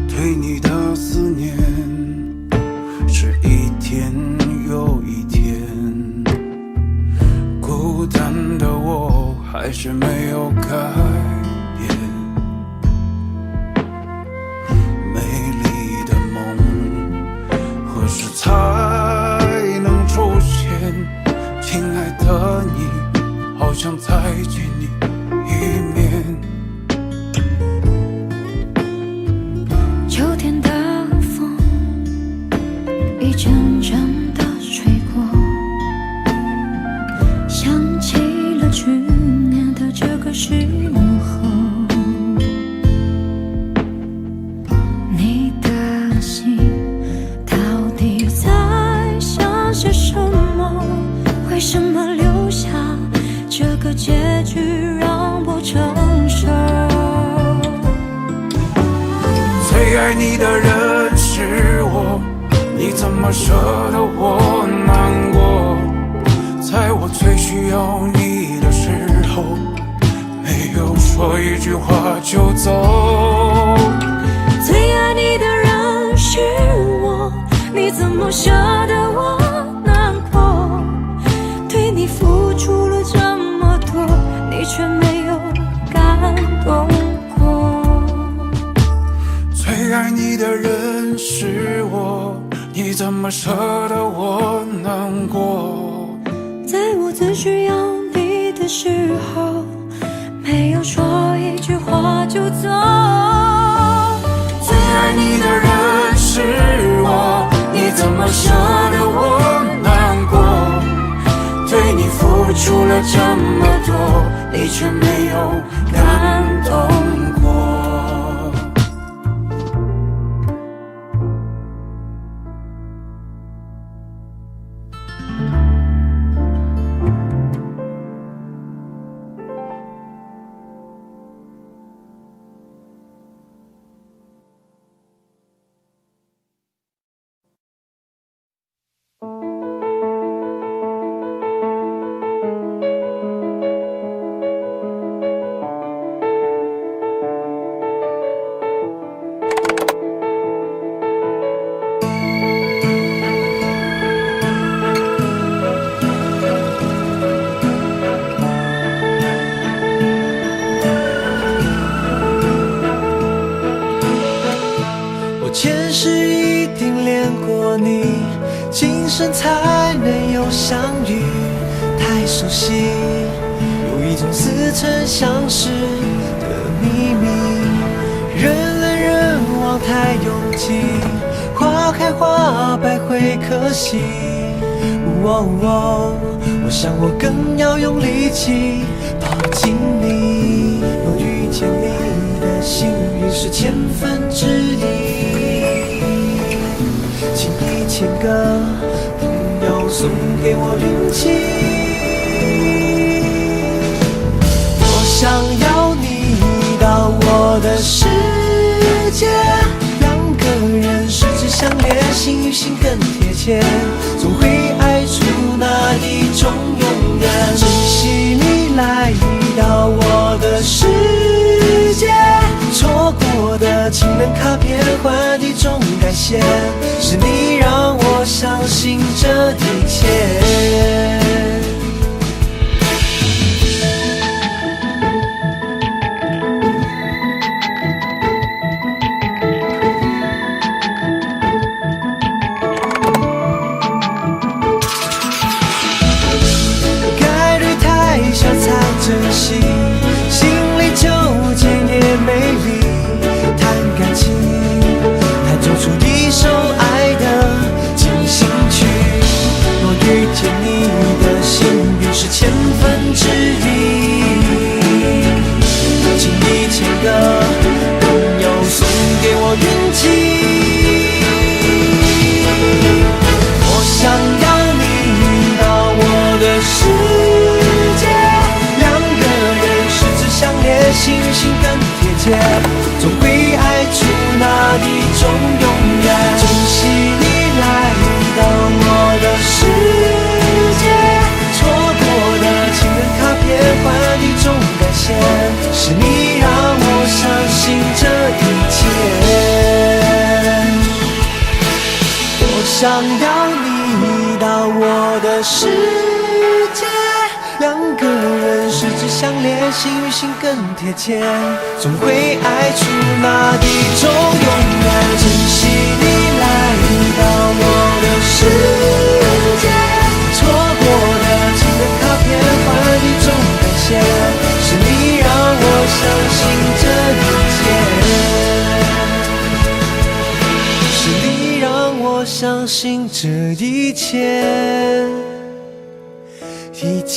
Speaker 7: 对你的思念是一天又一天，孤单的我还是没有改变，美丽的梦何时才能出现？亲爱的你，好想再见你一面。
Speaker 1: 秋天的风一阵阵地吹过，想起了去年的这个时候，你的心到底在想些什么？为什么留下这个结局让我承受？
Speaker 7: 最爱你的人是我，你怎么舍得我难过？在我最需要你的时候，没有说一句话就走。
Speaker 1: 最爱你的人是我，你怎么舍得我难过？对你付出了这么多，你却没有感动过。
Speaker 7: 最爱你的人是我，你怎么舍得我难过？
Speaker 1: 在我最需要你的时候，没有说一句话就走。
Speaker 7: 最爱你的人是我，你怎么舍得我难过？对你付出了这么多，你却没有感动过。
Speaker 2: 前世一定恋过你，今生才能有相遇。太熟悉，有一种似曾相识的秘密。人来人往太拥挤，花开花败会可惜。我想我更要用力气抱紧你。能遇见你的幸运是千分之一。请一千个朋友送给我运气。我想要你到我的世界，两个人十指相连，心与心更贴切，总会爱出那一种永远。珍惜你来到我的世界，错过的情人卡片换一种感谢，是你让我相信这一切。
Speaker 3: 运气。我想要你到我的世界，两个人十指相连，心与心更贴切，总会爱出那一种永远。珍惜你来到我的世界，错过的情人卡片换一种感谢，是你让我相信这一切。我想要你到我的世界，两个人十指相连，心与心更贴切，总会爱出那一种永远。珍惜你来到我的世界，错过的情人卡片换一种感谢，是你让我相信这一切，是你让我相信这一切，一切。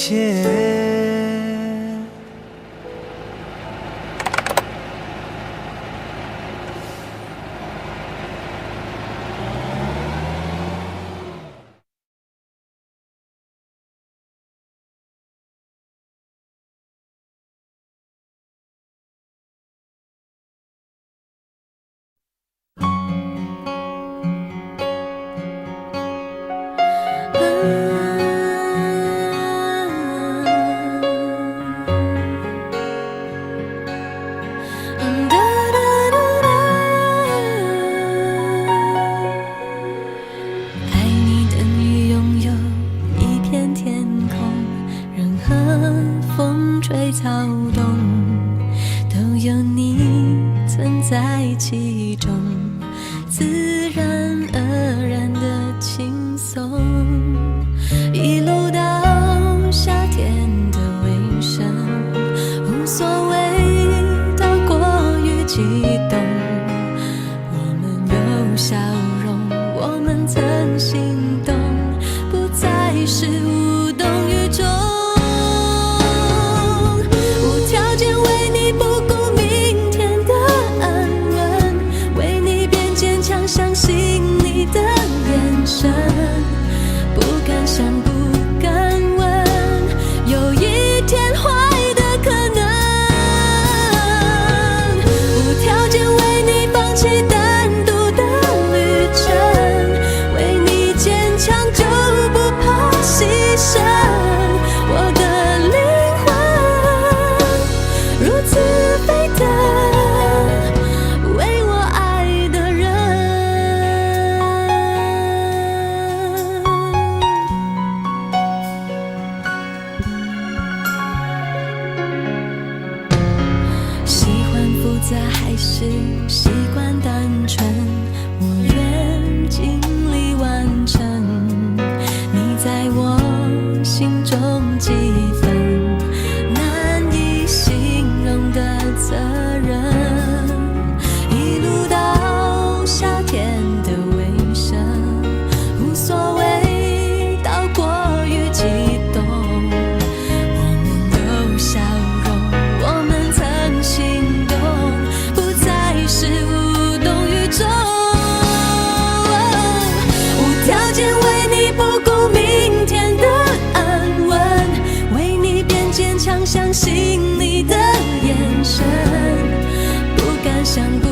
Speaker 1: 其中，自然而然的轻松，一路到夏天的尾声，无所谓到过于激动。我们有笑容，我们曾心动，不再是无动于衷。无条件为你不顾明天的安稳，为你变坚强，相信你的眼神，不敢想，不敢问，有一天坏的可能。无条件为你放弃单独的旅程，为你坚强就不怕牺牲。我的灵魂如此沸腾，为我爱的人。喜欢复杂还是习惯单纯？我愿尽力完成你在我心中几分难以形容的责任。一路到夏天的尾声，无所谓到过于激动。我们有笑容，我们曾心动，不再是无动于衷。无条件为你不顾明天的安稳，为你变坚强，相信你的眼神，不敢想，不